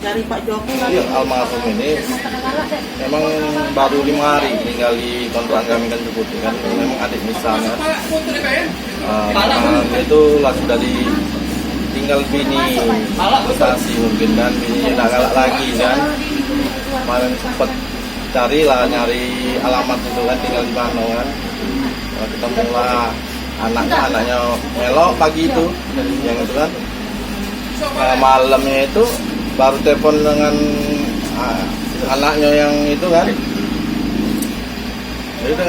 Dari Pak Joko kan? Iya, almarhum ini memang baru 5 hari tinggal di kontrak kami kan sebut kan, memang adik misalnya. Dia itu langsung dari tinggal bini stasi mungkin dan bini udah galak lagi kan. Kemarin sempat nyari alamat itu kan tinggal di mana kan. Ketemulah anaknya melok pagi itu yang itu kan. Malamnya itu baru telepon dengan anaknya yang itu kan, jadi udah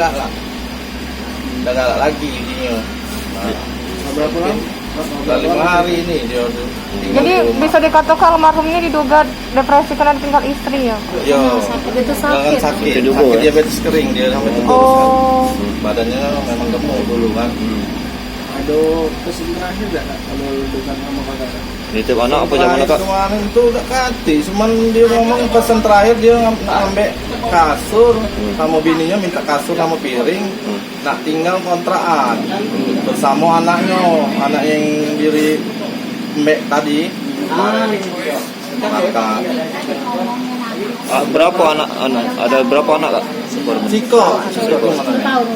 galak lagi dia. Berapa lama? Udah 5 hari ini dia tuh. Jadi bisa dikatakan almarhum ini diduga depresi karena tinggal istri ya? Iya. Itu Jangan sakit diabetes kering dia sampai itu. Oh. Badannya memang gemuk dulu kan. Ada kesenangan juga kalau dengan sama kakak? Nitip anak apa zaman kak? Kemarin itu udah kati, cuman dia ngomong pesan terakhir dia ngambil kasur sama bininya minta kasur sama piring, nak tinggal kontrakan bersama anaknya yang diri mbak tadi. Maka Berapa anak? Ada berapa anak kak? Ciko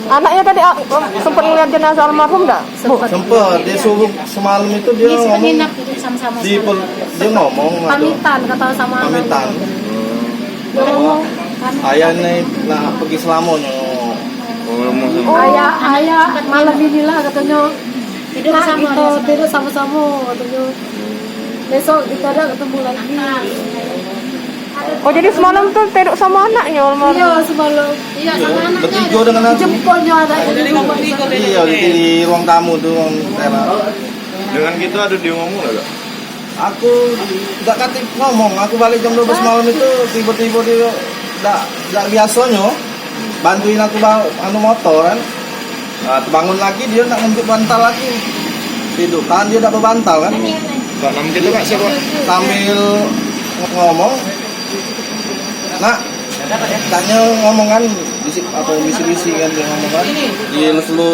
Anaknya tadi sempat ngeliat jenazah almarhum enggak? sempet dia suruh semalam itu dia ngomong nginap sama-sama. dia ngomong Pamitan kata sama pamitan. Dia ngomong Ayah nih nah pergi selamanya. ayah malam inilah katanya tidur sama tidur sama-sama katanya. Besok kita ada ketemu lagi. Oh jadi semalam tuh tidur sama anaknya almarhum? Iya semalam. Iya sama anaknya. Bertiga dengan anaknya. Jempolnya ada. Iya di ruang tamu tuh ruang teras. Dengan gitu ada dia ngomong nggak? Aku nggak kati ngomong, aku balik jam 12 malam itu tiba-tiba dia nggak biasanya bantuin aku bawa motor kan. Nah, bangun lagi dia nak ngambil bantal lagi. Tidur kan dia dapat bantal kan. Kak nam gitu kak siapa? Sambil ngomong, nak tanya ngomong kan bisik atau bisi-bisi kan dia ngomong kan. Dia lu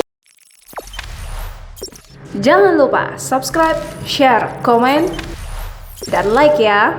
Jangan lupa subscribe, share, komen, dan like ya.